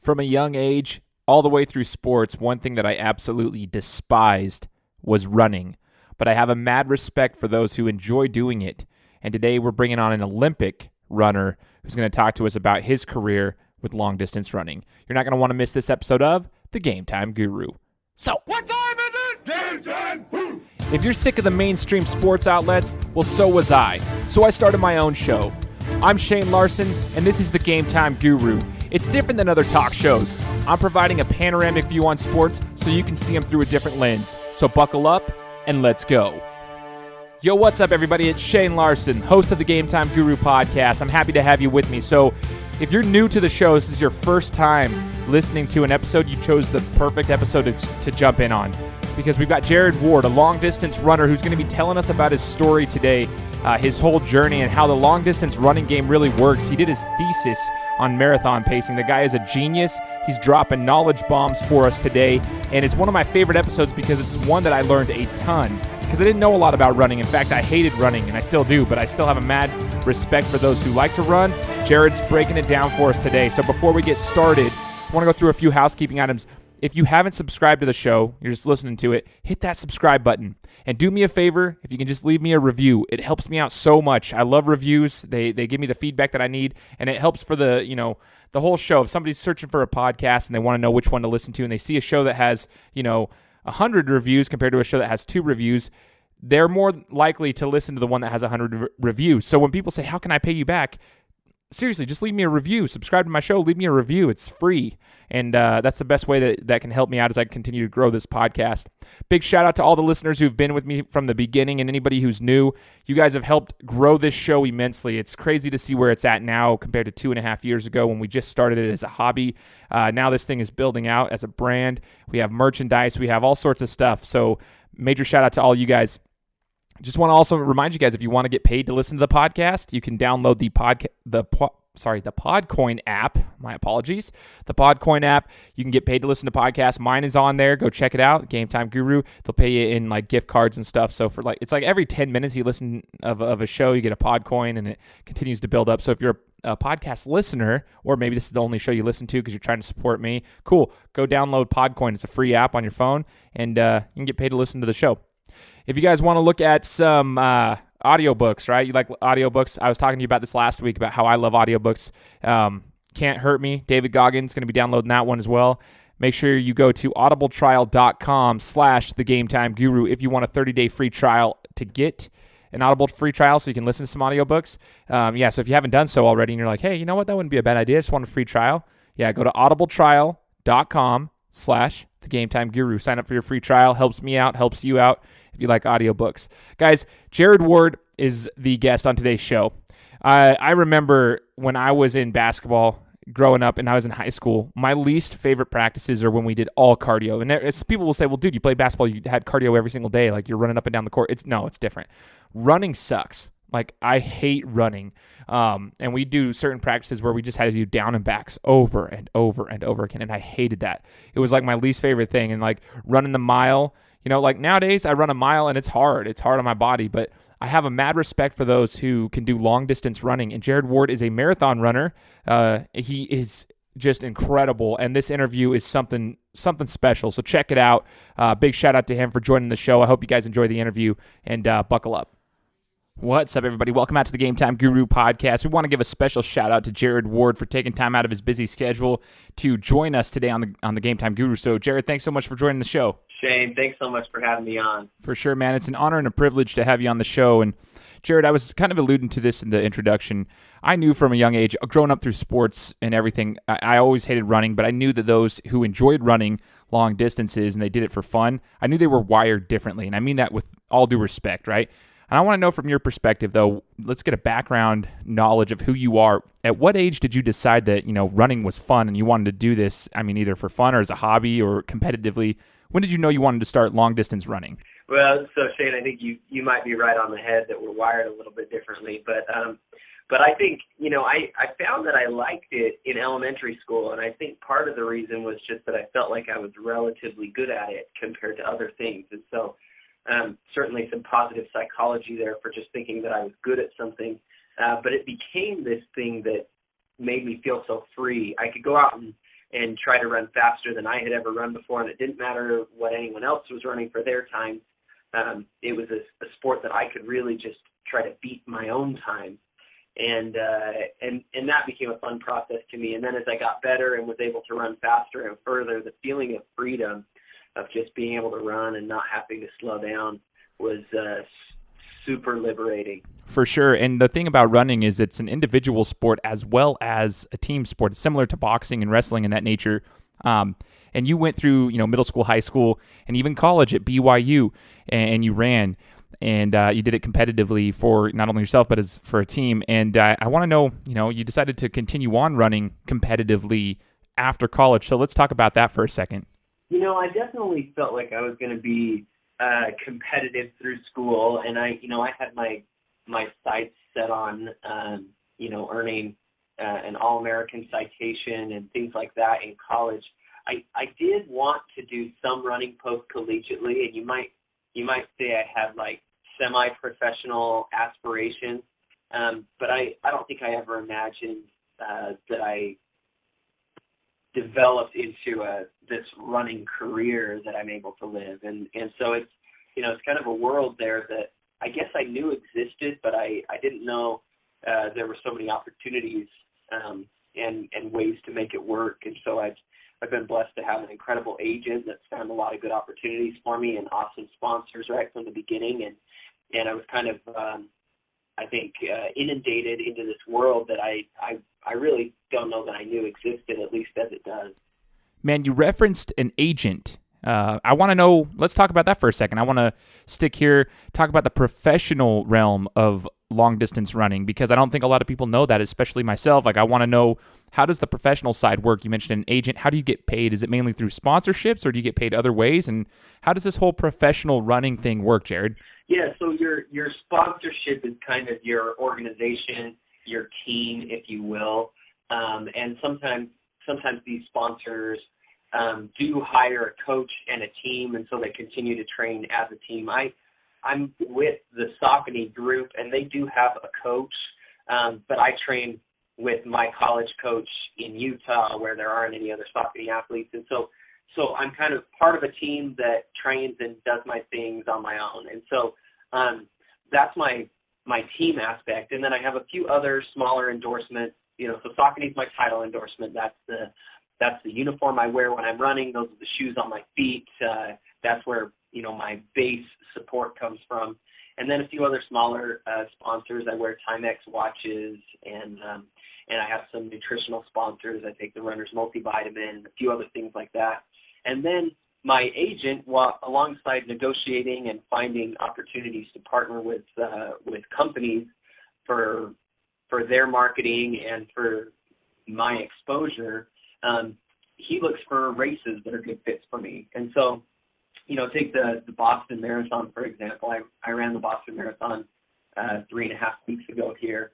From a young age, all the way through sports, one thing that I absolutely despised was running. But I have a mad respect for those who enjoy doing it. And today we're bringing on an Olympic runner who's going to talk to us about his career with long-distance running. You're not going to want to miss this episode of The Game Time Guru. So, what time is it? Game time! Woo! If you're sick of the mainstream sports outlets, well, so was I. So I started my own show. I'm Shane Larson, and this is The Game Time Guru. It's different than other talk shows. I'm providing a panoramic view on sports so you can see them through a different lens. So buckle up and let's go. Yo, what's up, everybody? It's Shane Larson, host of the Game Time Guru podcast. I'm happy to have you with me. So if you're new to the show, this is your first time listening to an episode, you chose the perfect episode to jump in on, because we've got Jared Ward, a long-distance runner, who's going to be telling us about his story today, his whole journey, and how the long-distance running game really works. He did his thesis on marathon pacing. The guy is a genius. He's dropping knowledge bombs for us today, and it's one of my favorite episodes because it's one that I learned a ton, because I didn't know a lot about running. In fact, I hated running, and I still do, but I still have a mad respect for those who like to run. Jared's breaking it down for us today. So before we get started, I want to go through a few housekeeping items. If you haven't subscribed to the show, you're just listening to it, hit that subscribe button. And do me a favor, if you can just leave me a review. It helps me out so much. I love reviews. They give me the feedback that I need, and it helps for the whole show. If somebody's searching for a podcast and they want to know which one to listen to, and they see a show that has, 100 reviews compared to a show that has 2 reviews, they're more likely to listen to the one that has 100 reviews. So when people say, how can I pay you back? Seriously, just leave me a review. Subscribe to my show. Leave me a review. It's free. And that's the best way that can help me out as I continue to grow this podcast. Big shout out to all the listeners who've been with me from the beginning and anybody who's new. You guys have helped grow this show immensely. It's crazy to see where it's at now compared to 2.5 years ago when we just started it as a hobby. Now this thing is building out as a brand. We have merchandise. We have all sorts of stuff. So major shout out to all you guys. Just want to also remind you guys, if you want to get paid to listen to the podcast, you can download the Podcoin app. My apologies. The Podcoin app. You can get paid to listen to podcasts. Mine is on there. Go check it out. Game Time Guru. They'll pay you in like gift cards and stuff. So for it's like every 10 minutes you listen of a show, you get a Podcoin, and it continues to build up. So if you're a podcast listener, or maybe this is the only show you listen to because you're trying to support me, cool. Go download Podcoin. It's a free app on your phone, and you can get paid to listen to the show. If you guys want to look at some audiobooks, right? You like audiobooks? I was talking to you about this last week about how I love audiobooks. Can't Hurt Me. David Goggins going to be downloading that one as well. Make sure you go to audibletrial.com/thegametimeguru if you want a 30-day free trial to get an Audible free trial so you can listen to some audiobooks. So if you haven't done so already and you're like, hey, you know what? That wouldn't be a bad idea. I just want a free trial. Yeah, go to audibletrial.com/thegametimeguru. Sign up for your free trial. Helps me out, helps you out if you like audiobooks. Guys, Jared Ward is the guest on today's show. I remember when I was in basketball growing up and I was in high school, my least favorite practices are when we did all cardio. And people will say, well, dude, you play basketball, you had cardio every single day, like you're running up and down the court. It's different. Running sucks. Like, I hate running. And we do certain practices where we just had to do down and backs over and over and over again. And I hated that. It was like my least favorite thing. And like running the mile, like nowadays I run a mile and it's hard. It's hard on my body, but I have a mad respect for those who can do long distance running. And Jared Ward is a marathon runner. He is just incredible. And this interview is something special. So check it out. Big shout out to him for joining the show. I hope you guys enjoy the interview, and buckle up. What's up, everybody? Welcome out to the Game Time Guru podcast. We want to give a special shout out to Jared Ward for taking time out of his busy schedule to join us today on the Game Time Guru. So, Jared, thanks so much for joining the show. Shane, thanks so much for having me on. For sure, man. It's an honor and a privilege to have you on the show. And, Jared, I was kind of alluding to this in the introduction. I knew from a young age, growing up through sports and everything, I always hated running, but I knew that those who enjoyed running long distances and they did it for fun, I knew they were wired differently. And I mean that with all due respect, right? And I want to know from your perspective, though, let's get a background knowledge of who you are. At what age did you decide that, running was fun and you wanted to do this, either for fun or as a hobby or competitively? When did you know you wanted to start long-distance running? Well, so, Shane, I think you might be right on the head that we're wired a little bit differently. But I think, I found that I liked it in elementary school, and I think part of the reason was just that I felt like I was relatively good at it compared to other things. And so certainly some positive psychology there for just thinking that I was good at something. But it became this thing that made me feel so free. I could go out and and try to run faster than I had ever run before. And it didn't matter what anyone else was running for their time. It was a sport that I could really just try to beat my own time. And that became a fun process to me. And then as I got better and was able to run faster and further, the feeling of freedom of just being able to run and not having to slow down was super liberating. For sure. And the thing about running is it's an individual sport as well as a team sport. It's similar to boxing and wrestling in that nature. And you went through, middle school, high school, and even college at BYU, and you ran. And you did it competitively for not only yourself, but as for a team. And I want to know, you decided to continue on running competitively after college. So let's talk about that for a second. I definitely felt like I was going to be competitive through school. And I had my sights set on, earning an All-American citation and things like that in college. I did want to do some running post-collegiately, and you might say I had like semi-professional aspirations, but I don't think I ever imagined that I developed into this running career that I'm able to live, and so it's it's kind of a world there that I guess I knew existed, but I didn't know there were so many opportunities and ways to make it work, and so I've been blessed to have an incredible agent that's found a lot of good opportunities for me and awesome sponsors right from the beginning. And I was kind of, I think, inundated into this world that I really don't know that I knew existed, at least as it does. Man, you referenced an agent. I want to know, let's talk about that for a second. I want to stick here, talk about the professional realm of long-distance running, because I don't think a lot of people know that, especially myself. Like, I want to know, how does the professional side work? You mentioned an agent. How do you get paid? Is it mainly through sponsorships, or do you get paid other ways? And how does this whole professional running thing work, Jared? Yeah, so your sponsorship is kind of your organization, your team, if you will. And sometimes these sponsors do hire a coach and a team, and so they continue to train as a team. I'm with the Saucony group, and they do have a coach, but I train with my college coach in Utah, where there aren't any other Saucony athletes, and so I'm kind of part of a team that trains and does my things on my own, and so that's my team aspect. And then I have a few other smaller endorsements. So Saucony's my title endorsement. That's the uniform I wear when I'm running. Those are the shoes on my feet. That's where my base support comes from. And then a few other smaller sponsors. I wear Timex watches, and I have some nutritional sponsors. I take the runner's multivitamin and a few other things like that. And then my agent, alongside negotiating and finding opportunities to partner with companies for their marketing and for my exposure, he looks for races that are good fits for me. And so, take the Boston Marathon, for example. I ran the Boston Marathon 3.5 weeks ago here.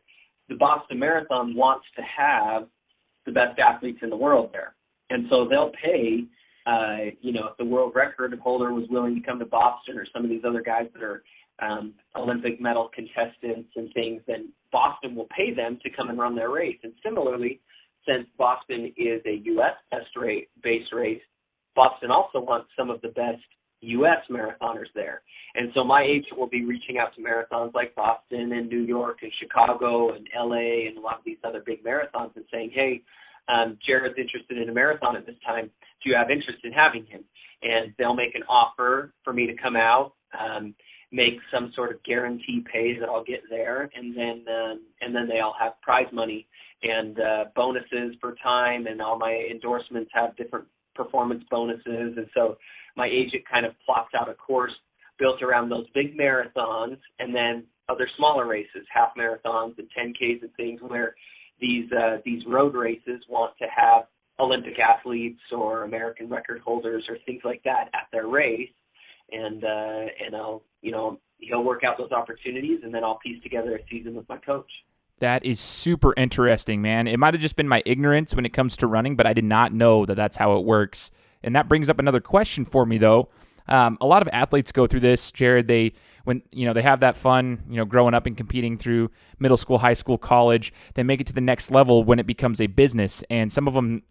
The Boston Marathon wants to have the best athletes in the world there. And so they'll pay, if the world record holder was willing to come to Boston, or some of these other guys that are Olympic medal contestants and things, then Boston will pay them to come and run their race. And similarly, since Boston is a U.S.-based race, Boston also wants some of the best U.S. marathoners there. And so my agent will be reaching out to marathons like Boston and New York and Chicago and L.A. and a lot of these other big marathons and saying, hey, Jared's interested in a marathon at this time. Do you have interest in having him? And they'll make an offer for me to come out, make some sort of guarantee pay that I'll get there, and then they all have prize money and bonuses for time, and all my endorsements have different performance bonuses. And so my agent kind of plots out a course built around those big marathons and then other smaller races, half marathons and 10Ks and things, where these road races want to have Olympic athletes or American record holders or things like that at their race. And I'll, he'll work out those opportunities, and then I'll piece together a season with my coach. That is super interesting, man. It might have just been my ignorance when it comes to running, but I did not know that that's how it works. And that brings up another question for me, though. A lot of athletes go through this, Jared. They have that fun, growing up and competing through middle school, high school, college. They make it to the next level when it becomes a business. And some of them,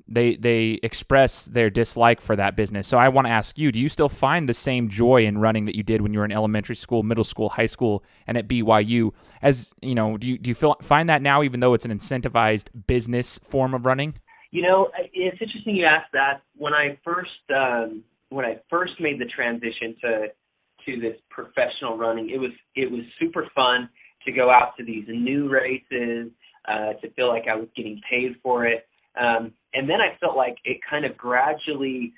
they express their dislike for that business. So I want to ask you, do you still find the same joy in running that you did when you were in elementary school, middle school, high school, and at BYU? As you know, do you find that now, even though it's an incentivized business form of running? It's interesting you asked that. When I first made the transition to this professional running, it was super fun to go out to these new races, to feel like I was getting paid for it. And then I felt like it kind of gradually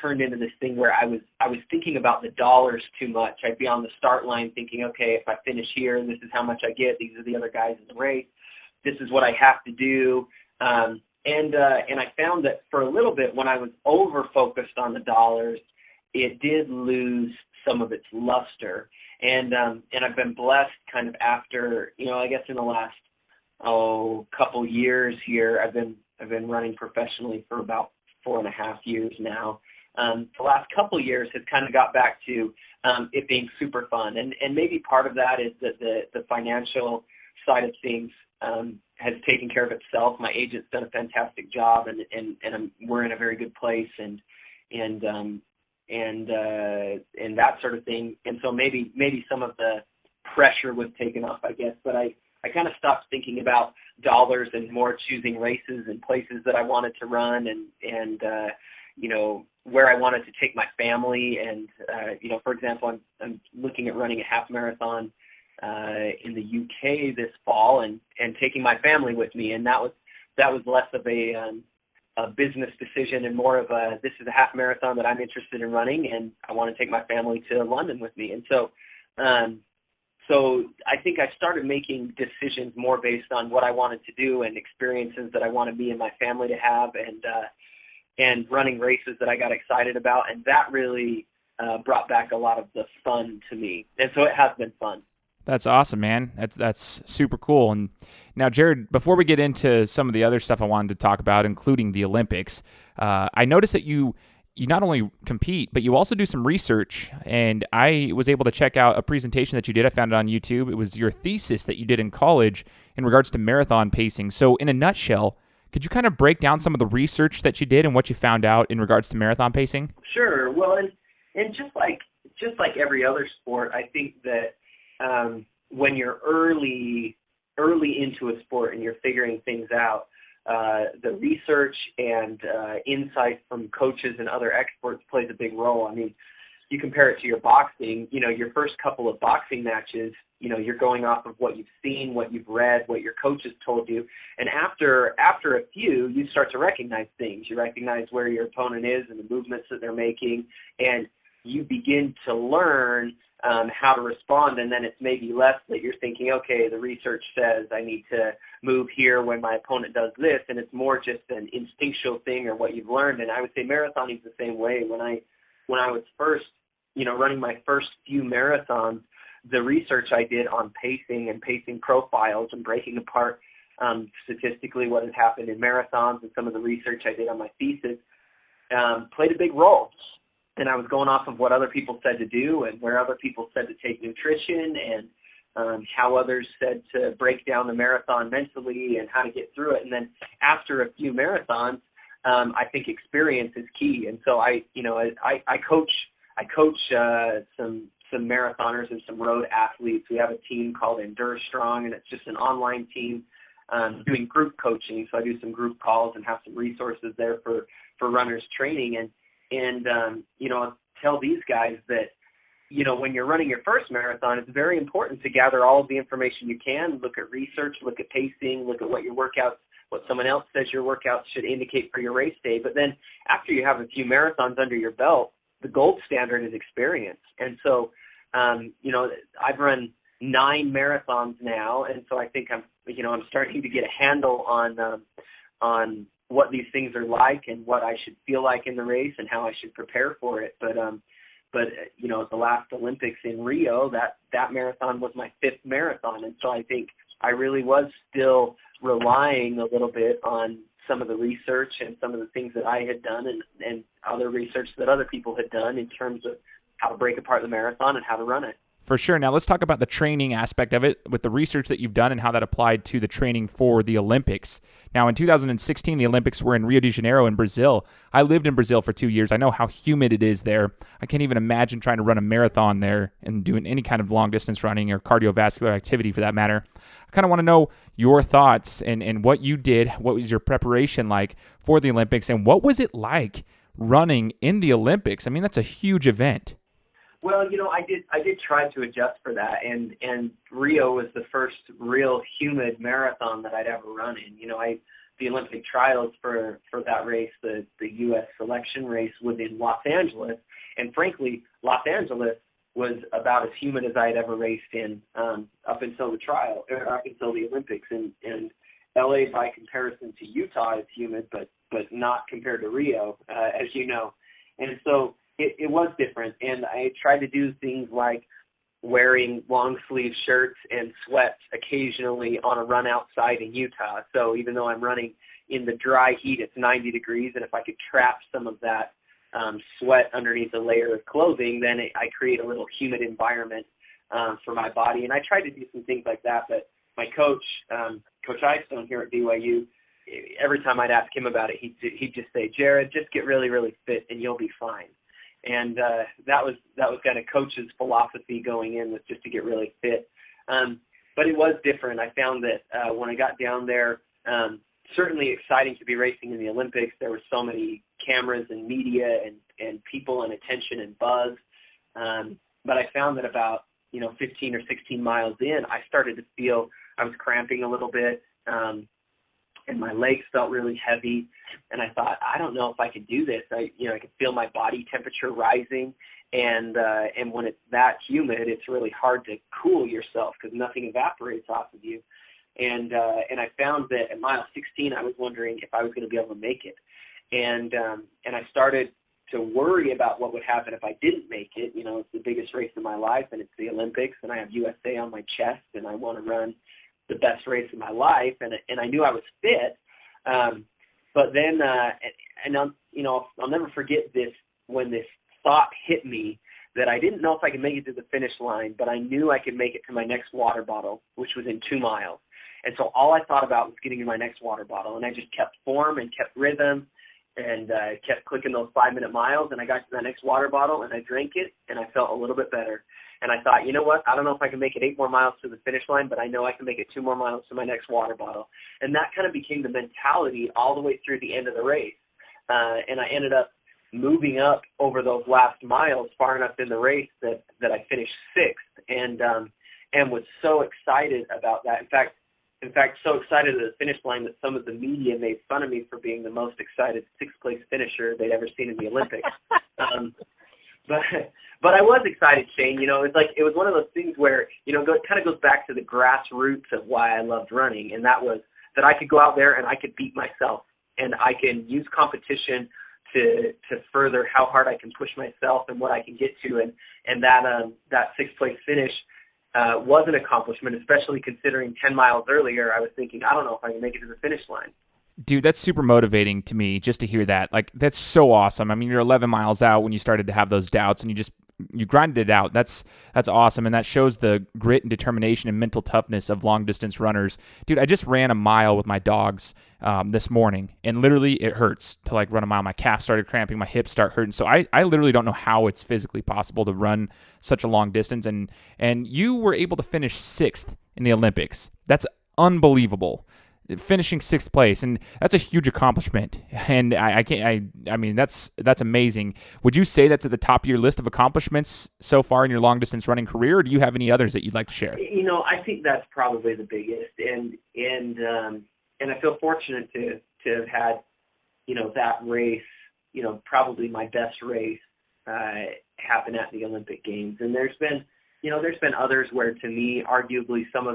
turned into this thing where I was thinking about the dollars too much. I'd be on the start line thinking, okay, if I finish here, this is how much I get. These are the other guys in the race. This is what I have to do. And I found that for a little bit, when I was over focused on the dollars, it did lose some of its luster. And I've been blessed kind of after, I guess in the last couple years here, I've been running professionally for about 4.5 years now. The last couple years has kind of got back to it being super fun, and maybe part of that is that the financial side of things has taken care of itself. My agent's done a fantastic job, and we're in a very good place, and that sort of thing. And so maybe some of the pressure was taken off, I guess. But I kind of stopped thinking about dollars and more choosing races and places that I wanted to run, and where I wanted to take my family. And for example, I'm looking at running a half marathon in the UK this fall, and taking my family with me. And that was less of a business decision and more of this is a half marathon that I'm interested in running, and I want to take my family to London with me. And so I think I started making decisions more based on what I wanted to do and experiences that I wanted me and my family to have, and running races that I got excited about. And that really brought back a lot of the fun to me. And so it has been fun. That's awesome, man. That's super cool. And now, Jared, before we get into some of the other stuff I wanted to talk about, including the Olympics, I noticed that you not only compete, but you also do some research. And I was able to check out a presentation that you did. I found it on YouTube. It was your thesis that you did in college in regards to marathon pacing. So in a nutshell, could you kind of break down some of the research that you did and what you found out in regards to marathon pacing? Sure. Well, and just like every other sport, I think that when you're early into a sport and you're figuring things out, the research and insight from coaches and other experts plays a big role. I mean, you compare it to your boxing, your first couple of boxing matches, you're going off of what you've seen, what you've read, what your coach has told you. And after a few, you start to recognize things. You recognize where your opponent is and the movements that they're making, and you begin to learn how to respond. And then it's maybe less that you're thinking, okay, the research says I need to move here when my opponent does this, and it's more just an instinctual thing or what you've learned. And I would say marathoning is the same way. When I was first, running my first few marathons, the research I did on pacing and pacing profiles and breaking apart statistically what has happened in marathons, and some of the research I did on my thesis played a big role. And I was going off of what other people said to do and where other people said to take nutrition, and how others said to break down the marathon mentally and how to get through it. And then after a few marathons, I think experience is key. And so I coach some marathoners and some road athletes. We have a team called Endure Strong, and it's just an online team doing group coaching. So I do some group calls and have some resources there for runners training. And tell these guys that, when you're running your first marathon, it's very important to gather all of the information you can, look at research, look at pacing, look at what someone else says your workouts should indicate for your race day. But then after you have a few marathons under your belt, the gold standard is experience. And so, I've run 9 marathons now. And so I think I'm starting to get a handle on what these things are like and what I should feel like in the race and how I should prepare for it. But the last Olympics in Rio, that marathon was my 5th marathon. And so I think I really was still relying a little bit on some of the research and some of the things that I had done and other research that other people had done in terms of how to break apart the marathon and how to run it. For sure. Now let's talk about the training aspect of it with the research that you've done and how that applied to the training for the Olympics. Now in 2016, the Olympics were in Rio de Janeiro in Brazil. I lived in Brazil for 2 years. I know how humid it is there. I can't even imagine trying to run a marathon there and doing any kind of long distance running or cardiovascular activity for that matter. I kind of want to know your thoughts and what you did. What was your preparation like for the Olympics, and what was it like running in the Olympics? I mean, that's a huge event. Well, I did try to adjust for that, and Rio was the first real humid marathon that I'd ever run in. The Olympic trials for that race, the U.S. selection race, was in Los Angeles, and frankly, Los Angeles was about as humid as I had ever raced in up until the Olympics, and L.A. by comparison to Utah is humid, but not compared to Rio, as you know, and so. It was different, and I tried to do things like wearing long sleeve shirts and sweats occasionally on a run outside in Utah. So even though I'm running in the dry heat, it's 90 degrees, and if I could trap some of that sweat underneath a layer of clothing, then I create a little humid environment for my body. And I tried to do some things like that, but my coach, Coach Eyestone here at BYU, every time I'd ask him about it, he'd just say, Jared, just get really, really fit and you'll be fine. And that was kind of Coach's philosophy going in, was just to get really fit. But it was different. I found that when I got down there, certainly exciting to be racing in the Olympics. There were so many cameras and media and people and attention and buzz. But I found that about 15 or 16 miles in, I started to feel I was cramping a little bit. And my legs felt really heavy, and I thought, I don't know if I could do this. I could feel my body temperature rising, and when it's that humid, it's really hard to cool yourself because nothing evaporates off of you. And I found that at mile 16, I was wondering if I was going to be able to make it, and I started to worry about what would happen if I didn't make it. It's the biggest race of my life, and it's the Olympics, and I have USA on my chest, and I want to run the best race of my life, and I knew I was fit, but then I'll never forget this, when this thought hit me that I didn't know if I could make it to the finish line, but I knew I could make it to my next water bottle, which was in 2 miles. And so all I thought about was getting in my next water bottle, and I just kept form and kept rhythm and kept clicking those 5-minute miles, and I got to that next water bottle and I drank it, and I felt a little bit better. And I thought, you know what, I don't know if I can make it 8 more miles to the finish line, but I know I can make it 2 more miles to my next water bottle. And that kind of became the mentality all the way through the end of the race. And I ended up moving up over those last miles far enough in the race that I finished 6th, and was so excited about that. In fact, so excited at the finish line that some of the media made fun of me for being the most excited 6th-place finisher they'd ever seen in the Olympics. But I was excited, Shane. It was one of those things where, it kind of goes back to the grassroots of why I loved running, and that was that I could go out there and I could beat myself, and I can use competition to further how hard I can push myself and what I can get to, and that 6th-place finish was an accomplishment, especially considering 10 miles earlier I was thinking, I don't know if I can make it to the finish line. Dude, that's super motivating to me just to hear that. Like, that's so awesome. I mean, you're 11 miles out when you started to have those doubts, and you grinded it out. That's awesome, and that shows the grit and determination and mental toughness of long-distance runners. Dude, I just ran a mile with my dogs this morning, and literally it hurts to, run a mile. My calf started cramping, my hips start hurting. So I literally don't know how it's physically possible to run such a long distance, and you were able to finish 6th in the Olympics. That's unbelievable. Finishing 6th place, and that's a huge accomplishment. And I mean that's amazing. Would you say that's at the top of your list of accomplishments so far in your long distance running career, or do you have any others that you'd like to share? I think that's probably the biggest, and I feel fortunate to have had that race, probably my best race happen at the Olympic Games. And there's been others where, to me, arguably some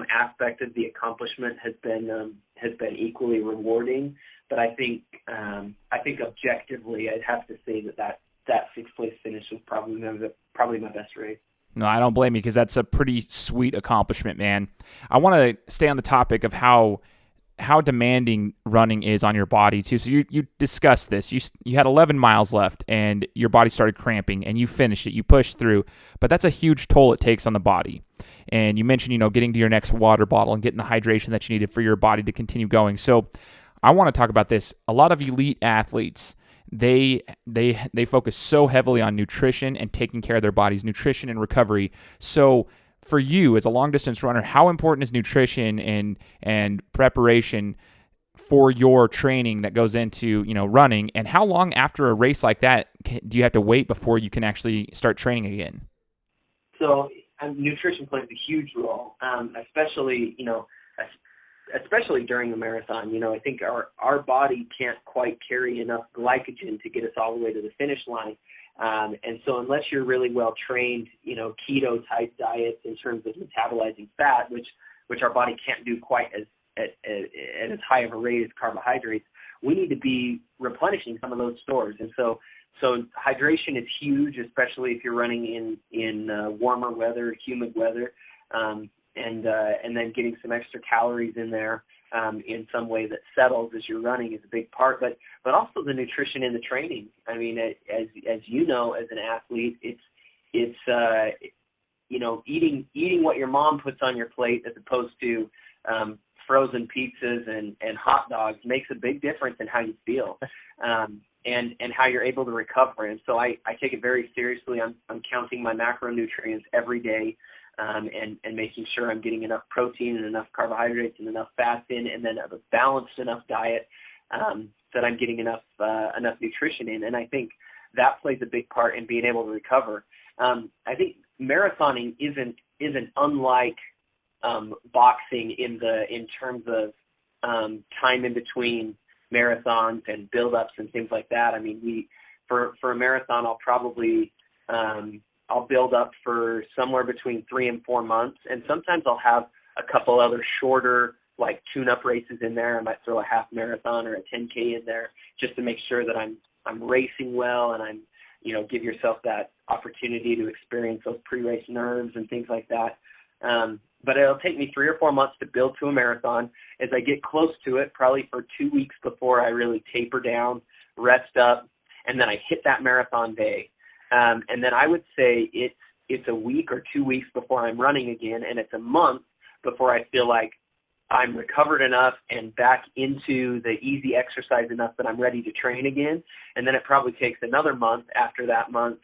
aspect of the accomplishment has been equally rewarding. But I think objectively, I'd have to say that 6th-place finish was probably my best race. No, I don't blame you, because that's a pretty sweet accomplishment, man. I want to stay on the topic of how how demanding running is on your body too. So you discussed this. You had 11 miles left and your body started cramping and you finished it. You pushed through, but that's a huge toll it takes on the body. And you mentioned, getting to your next water bottle and getting the hydration that you needed for your body to continue going. So I want to talk about this. A lot of elite athletes, they focus so heavily on nutrition and taking care of their body's nutrition and recovery. So for you as a long distance runner, how important is nutrition and preparation for your training that goes into, running? And how long after a race like that do you have to wait before you can actually start training again? So nutrition plays a huge role, especially during a marathon. I think our body can't quite carry enough glycogen to get us all the way to the finish line. And so unless you're really well trained, keto type diets in terms of metabolizing fat, which our body can't do quite at as high of a rate as carbohydrates, we need to be replenishing some of those stores. And so hydration is huge, especially if you're running in warmer weather, humid weather, and then getting some extra calories in there in some way that settles as you're running is a big part. But also the nutrition in the training. I mean, as you know, as an athlete, it's eating what your mom puts on your plate as opposed to frozen pizzas and hot dogs makes a big difference in how you feel. And how you're able to recover. And so I take it very seriously. I'm counting my macronutrients every day and making sure I'm getting enough protein and enough carbohydrates and enough fats in, and then a balanced enough diet that I'm getting enough nutrition in. And I think that plays a big part in being able to recover. I think marathoning isn't unlike boxing in terms of time in between marathons and build-ups and things like that. I mean, for a marathon, I'll probably I'll build up for somewhere between 3 and 4 months, and sometimes I'll have a couple other shorter, like tune-up races in there. I might throw a half marathon or a 10K in there just to make sure that I'm racing well, and I'm give yourself that opportunity to experience those pre-race nerves and things like that. But it'll take me 3 or 4 months to build to a marathon. As I get close to it, probably for 2 weeks before I really taper down, rest up, and then I hit that marathon day. And then I would say it's a week or 2 weeks before I'm running again, and it's a month before I feel like I'm recovered enough and back into the easy exercise enough that I'm ready to train again. And then it probably takes another month after that month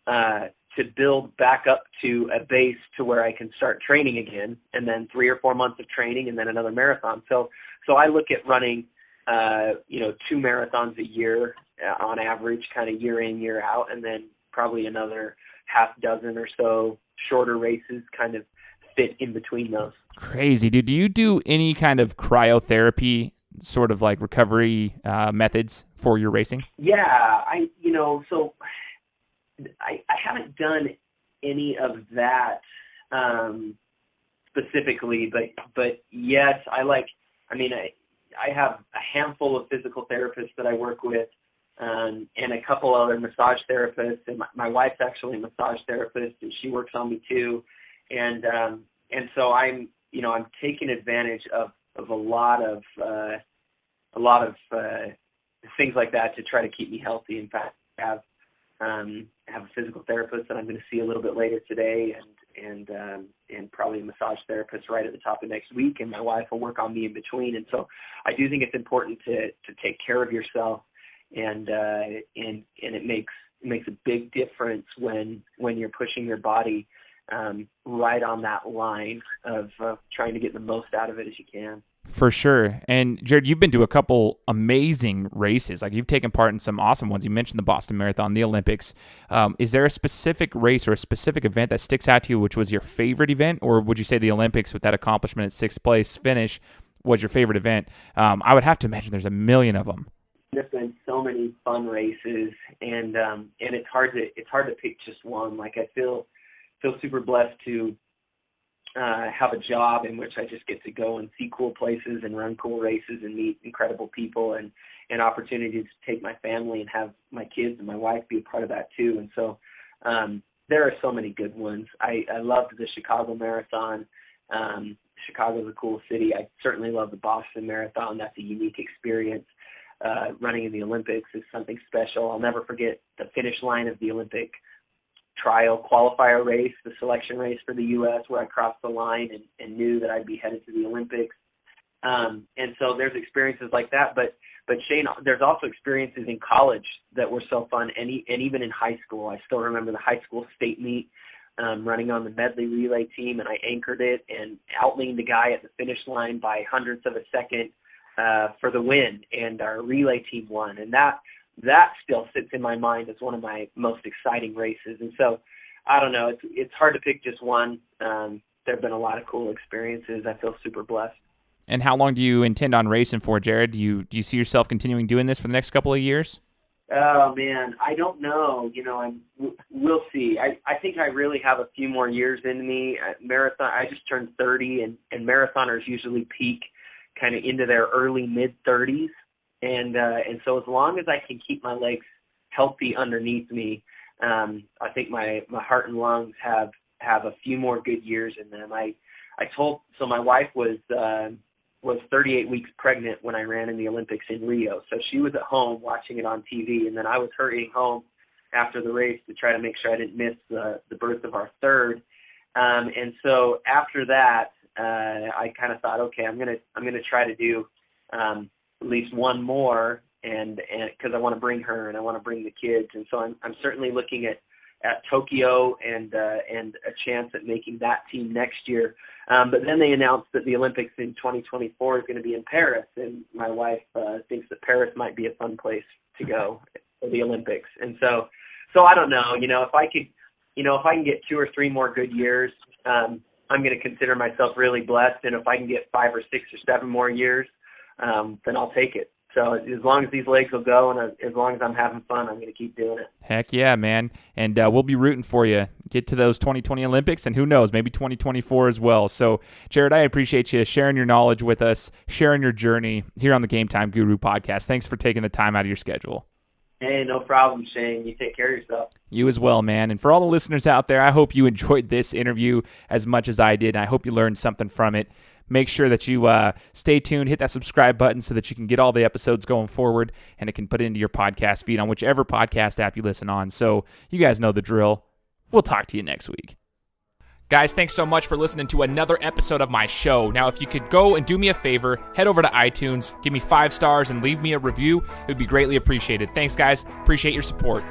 to build back up to a base to where I can start training again, and then 3 or 4 months of training and then another marathon. So I look at running, 2 marathons a year on average, kind of year in, year out, and then probably another half dozen or so shorter races kind of fit in between those. Crazy, dude. Do you do any kind of cryotherapy sort of like recovery methods for your racing? Yeah, I haven't done any of that specifically, but yes, I have a handful of physical therapists that I work with, and a couple other massage therapists, and my wife's actually a massage therapist, and she works on me too, and so I'm taking advantage of a lot of things like that to try to keep me healthy. In fact, I have a physical therapist that I'm going to see a little bit later today, and probably a massage therapist right at the top of next week, and my wife will work on me in between. And so I do think it's important to take care of yourself, and it makes a big difference when you're pushing your body right on that line of trying to get the most out of it as you can. For sure. And Jared, you've been to a couple amazing races. Like, you've taken part in some awesome ones. You mentioned the Boston Marathon, the Olympics. Is there a specific race or a specific event that sticks out to you, which was your favorite event? Or would you say the Olympics, with that accomplishment at 6th place finish, was your favorite event? I would have to imagine there's a million of them. There's been so many fun races, and it's hard to pick just one. Like, I feel super blessed to have a job in which I just get to go and see cool places and run cool races and meet incredible people, and opportunities to take my family and have my kids and my wife be a part of that too. And so there are so many good ones. I loved the Chicago Marathon. Chicago's a cool city. I certainly love the Boston Marathon. That's a unique experience. Running in the Olympics is something special. I'll never forget the finish line of the Olympic trial qualifier race, the selection race for the U.S., where I crossed the line and knew that I'd be headed to the Olympics. And so there's experiences like that. But Shane, there's also experiences in college that were so fun, and even in high school. I still remember the high school state meet, running on the medley relay team, and I anchored it and outleaned the guy at the finish line by hundredths of a second for the win, and our relay team won. And that still sits in my mind as one of my most exciting races. And so, I don't know, it's hard to pick just one. There have been a lot of cool experiences. I feel super blessed. And how long do you intend on racing for, Jared? Do you see yourself continuing doing this for the next couple of years? Oh, man, I don't know. We'll see. I think I really have a few more years in me. Marathon, I just turned 30, and marathoners usually peak kind of into their early mid-30s. And so as long as I can keep my legs healthy underneath me, I think my heart and lungs have a few more good years in them. So my wife was 38 weeks pregnant when I ran in the Olympics in Rio. So she was at home watching it on TV, and then I was hurrying home after the race to try to make sure I didn't miss the birth of our third. And so after that, I kind of thought, okay, I'm gonna try to do at least one more, and because I want to bring her and I want to bring the kids, and so I'm certainly looking at Tokyo and a chance at making that team next year. But then they announced that the Olympics in 2024 is going to be in Paris, and my wife thinks that Paris might be a fun place to go for the Olympics. And so I don't know. If I can get 2 or 3 more good years, I'm going to consider myself really blessed. And if I can get 5 or 6 or 7 more years, then I'll take it. So as long as these legs will go and as long as I'm having fun, I'm going to keep doing it. Heck yeah, man. And we'll be rooting for you. Get to those 2020 Olympics, and who knows, maybe 2024 as well. So, Jared, I appreciate you sharing your knowledge with us, sharing your journey here on the Game Time Guru podcast. Thanks for taking the time out of your schedule. Hey, no problem, Shane. You take care of yourself. You as well, man. And for all the listeners out there, I hope you enjoyed this interview as much as I did. I hope you learned something from it. Make sure that you stay tuned, hit that subscribe button so that you can get all the episodes going forward, and it can put it into your podcast feed on whichever podcast app you listen on. So you guys know the drill. We'll talk to you next week. Guys, thanks so much for listening to another episode of my show. Now, if you could go and do me a favor, head over to iTunes, give me 5 stars, and leave me a review, it would be greatly appreciated. Thanks, guys. Appreciate your support.